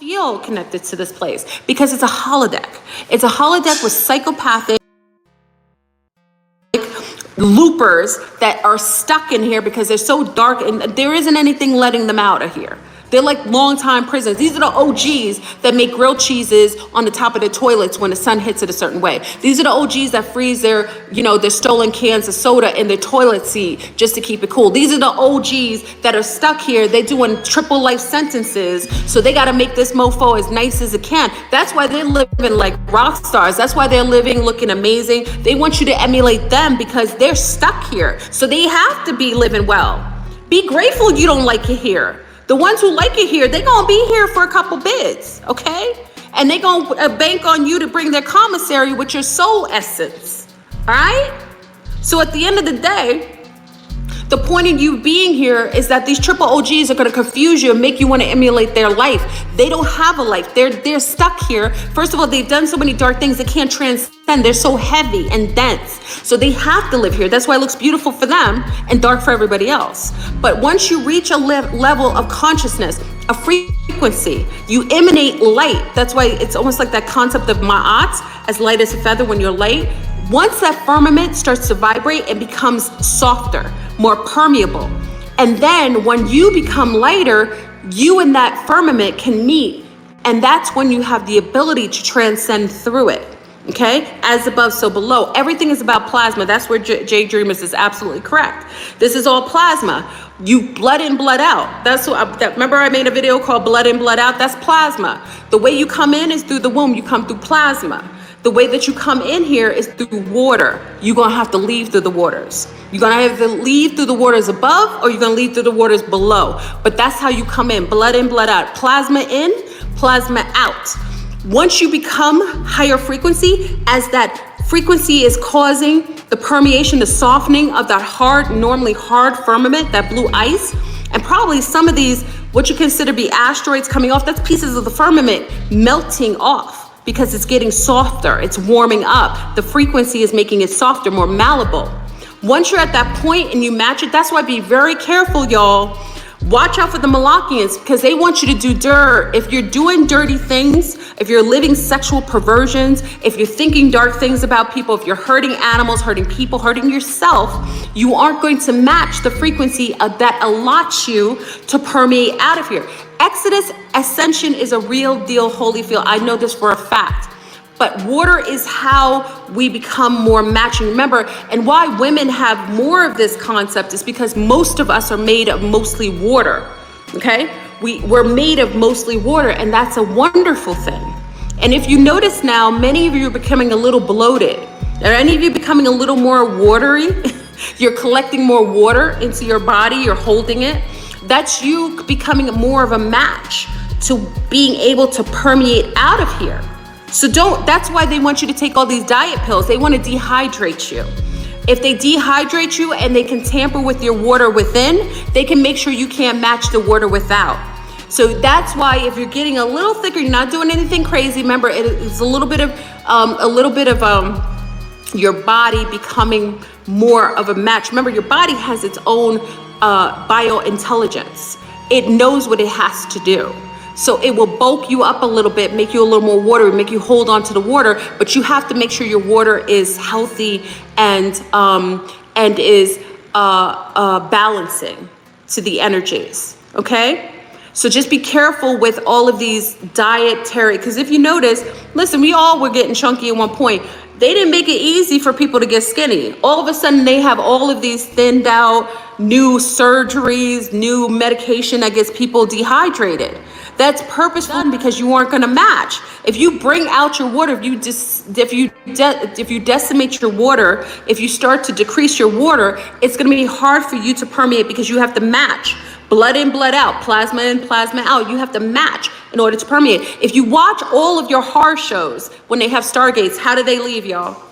feel connected to this place because it's a holodeck. It's a holodeck with psychopathic loopers that are stuck in here because they're so dark and there isn't anything letting them out of here. They're like long-time prisoners. These are the OGs that make grilled cheeses on the top of their toilets when the sun hits it a certain way. These are the OGs that freeze their, their stolen cans of soda in their toilet seat just to keep it cool. These are the OGs that are stuck here. They're doing triple life sentences, so they got to make this mofo as nice as it can. That's why they're living like rock stars. That's why they're living looking amazing. They want you to emulate them because they're stuck here. So they have to be living well. Be grateful you don't like it here. The ones who like it here, they're going to be here for a couple bids, okay? And they're going to bank on you to bring their commissary with your soul essence, all right? So at the end of the day, the point of you being here is that these triple OGs are going to confuse you and make you want to emulate their life. They don't have a life. They're stuck here. First of all, they've done so many dark things they can't transcend. They're so heavy and dense. So they have to live here. That's why it looks beautiful for them and dark for everybody else. But once you reach a level of consciousness, a frequency, you emanate light. That's why it's almost like that concept of ma'at, as light as a feather when you're light. Once that firmament starts to vibrate, it becomes softer, more permeable. And then when you become lighter, you and that firmament can meet. And that's when you have the ability to transcend through it. Okay? As above, so below. Everything is about plasma. That's where Jay Dreamers is absolutely correct. This is all plasma. You blood in, blood out. That's what remember I made a video called Blood in, Blood Out? That's plasma. The way you come in is through the womb. You come through plasma. The way that you come in here is through water. You're going to have to leave through the waters. You're going to have to leave through the waters above, or you're going to leave through the waters below. But that's how you come in. Blood in, blood out. Plasma in, plasma out. Once you become higher frequency, as that frequency is causing the permeation, the softening of that hard, normally hard firmament, that blue ice, and probably some of these, what you consider to be asteroids coming off, that's pieces of the firmament melting off. Because it's getting softer, it's warming up. The frequency is making it softer, more malleable. Once you're at that point and you match it, that's why be very careful, y'all. Watch out for the Malachians because they want you to do dirt. If you're doing dirty things, if you're living sexual perversions, if you're thinking dark things about people, if you're hurting animals, hurting people, hurting yourself, you aren't going to match the frequency that allots you to permeate out of here. Exodus ascension is a real deal holy field. I know this for a fact. But water is how we become more matching. Remember, and why women have more of this concept is because most of us are made of mostly water, okay? We're made of mostly water, and that's a wonderful thing. And if you notice now, many of you are becoming a little bloated. Are any of you becoming a little more watery? You're collecting more water into your body, you're holding it. That's you becoming more of a match to being able to permeate out of here. So that's why they want you to take all these diet pills. They want to dehydrate you. If they dehydrate you and they can tamper with your water within, they can make sure you can't match the water without. So that's why if you're getting a little thicker, you're not doing anything crazy. Remember, it's a little bit of your body becoming more of a match. Remember, your body has its own biointelligence. It knows what it has to do. So it will bulk you up a little bit, make you a little more watery, make you hold on to the water, but you have to make sure your water is healthy and is balancing to the energies, okay? So just be careful with all of these dietary, because if you notice, listen, we all were getting chunky at one point. They didn't make it easy for people to get skinny. All of a sudden they have all of these thinned out, new surgeries, new medication that gets people dehydrated. That's purposeful because you aren't going to match. If you bring out your water, if you decimate your water, if you start to decrease your water, it's going to be hard for you to permeate because you have to match. Blood in, blood out, plasma in, plasma out. You have to match in order to permeate. If you watch all of your horror shows when they have Stargates, how do they leave, y'all?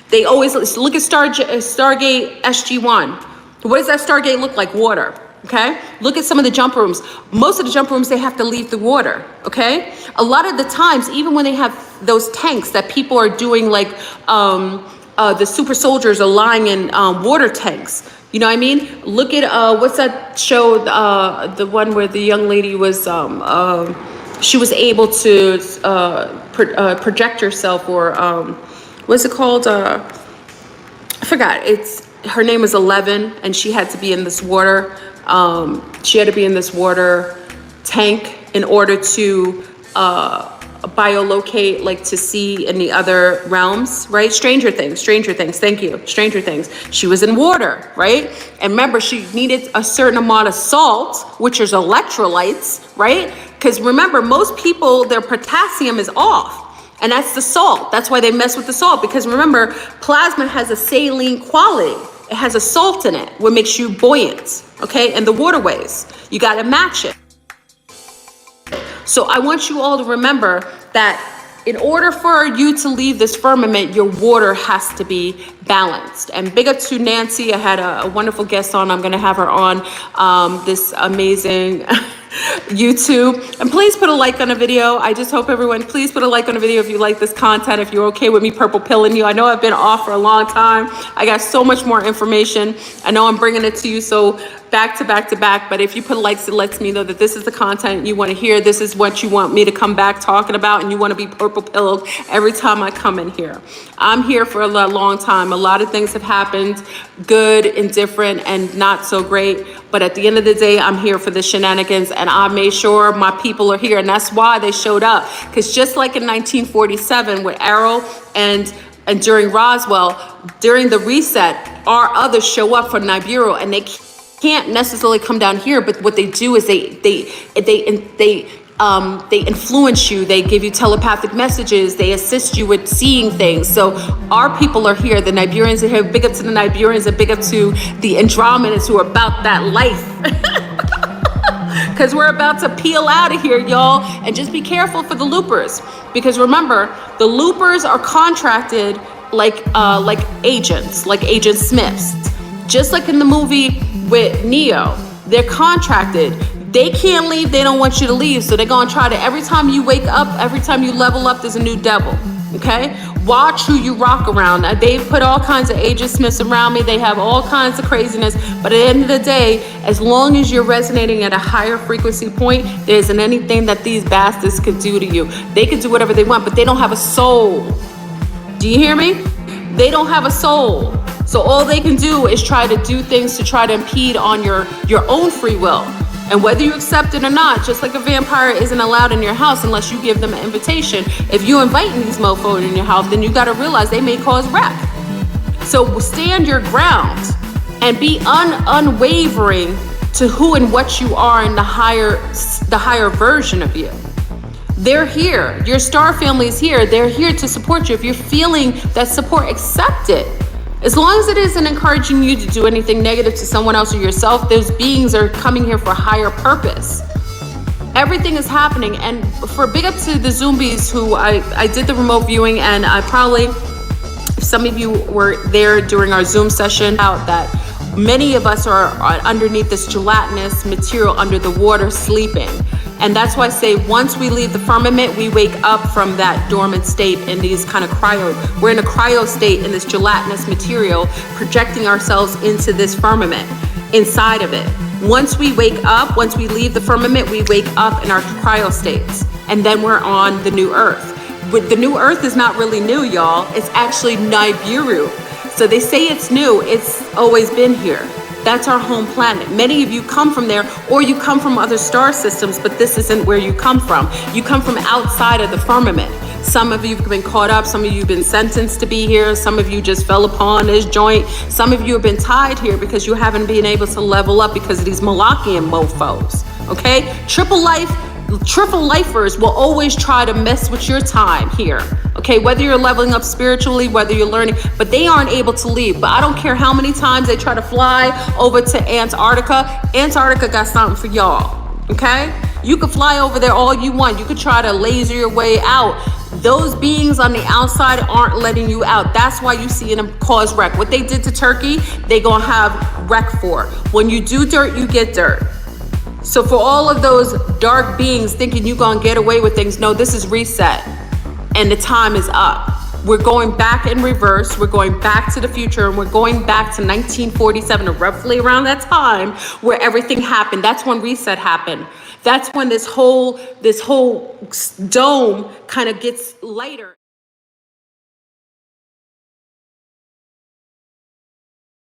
They always look at Stargate SG-1. What does that Stargate look like? Water. Okay, look at some of the jump rooms. Most of the jump rooms, they have to leave the water. Okay, a lot of the times, even when they have those tanks that people are doing, like the super soldiers are lying in water tanks. You know what I mean? Look at what's that show? The one where the young lady was she was able to project herself, or what's it called? I forgot. Her name was 11, and she had to be in this water. She had to be in this water tank in order to biolocate, like to see in the other realms, right? Stranger Things, thank you, Stranger Things. She was in water, right? And remember, she needed a certain amount of salt, which is electrolytes, right? Because remember, most people, their potassium is off. And that's the salt. That's why they mess with the salt. Because remember, plasma has a saline quality. It has a salt in it, what makes you buoyant, okay? And the waterways, you gotta match it. So I want you all to remember that in order for you to leave this firmament, your water has to be balanced. And big up to Nancy. I had a wonderful guest on. I'm gonna have her on this amazing YouTube. And please put a like on the video. I just hope everyone, please put a like on the video if you like this content, if you're okay with me purple pilling you. I know I've been off for a long time. I got so much more information. I know I'm bringing it to you so back to back to back, but if you put likes, it lets me know that this is the content you want to hear. This is what you want me to come back talking about, and you want to be purple pilled every time I come in here. I'm here for a long time. A lot of things have happened, good and different and not so great. But at the end of the day, I'm here for the shenanigans, and I made sure my people are here. And that's why they showed up. Because just like in 1947 with Errol and during Roswell, during the reset, our others show up for Nibiru, and they can't necessarily come down here. But what they do is they influence you. They give you telepathic messages. They assist you with seeing things. So our people are here. The Niburians are here. Big up to the Niburians and big up to the Andromedans who are about that life. Because we're about to peel out of here, y'all. And just be careful for the loopers. Because remember, the loopers are contracted like agents, like Agent Smiths. Just like in the movie with Neo, they're contracted. They can't leave. They don't want you to leave. So they're going to try to, every time you wake up, every time you level up, there's a new devil. Okay? Watch who you rock around. They've put all kinds of Agent Smiths around me. They have all kinds of craziness. But at the end of the day, as long as you're resonating at a higher frequency point, there isn't anything that these bastards could do to you. They can do whatever they want, but they don't have a soul. Do you hear me? They don't have a soul. So all they can do is try to do things to try to impede on your own free will. And whether you accept it or not, just like a vampire isn't allowed in your house unless you give them an invitation. If you inviting these mofos in your house, then you got to realize they may cause wreck. So stand your ground and be unwavering to who and what you are in the higher version of you. They're here. Your star family is here. They're here to support you. If you're feeling that support, accept it. As long as it isn't encouraging you to do anything negative to someone else or yourself, those beings are coming here for a higher purpose. Everything is happening. And for big up to the Zombies who I did the remote viewing, and I probably, if some of you were there during our Zoom session, out that many of us are underneath this gelatinous material under the water sleeping. And that's why I say once we leave the firmament, we wake up from that dormant state in these kind of we're in a cryo state in this gelatinous material, projecting ourselves into this firmament, inside of it. Once we wake up, once we leave the firmament, we wake up in our cryo states. And then we're on the new earth. But the new earth is not really new, y'all. It's actually Nibiru. So they say it's new, it's always been here. That's our home planet. Many of you come from there, or you come from other star systems, but this isn't where you come from. You come from outside of the firmament. Some of you have been caught up. Some of you have been sentenced to be here. Some of you just fell upon this joint. Some of you have been tied here because you haven't been able to level up because of these Malachian mofos. Okay? Triple lifers will always try to mess with your time here. Okay, whether you're leveling up spiritually, whether you're learning, but they aren't able to leave. But I don't care how many times they try to fly over to Antarctica. Antarctica got something for y'all. Okay? You could fly over there all you want. You could try to laser your way out. Those beings on the outside aren't letting you out. That's why you see them cause wreck. What they did to Turkey, they gonna have wreck for. When you do dirt, you get dirt. So for all of those dark beings thinking you're gonna get away with things, no, this is reset. And the time is up. we're going back in reverse, we're going back to the future, and we're going back to 1947, or roughly around that time where everything happened. That's when reset happened. That's when this whole dome kind of gets lighter.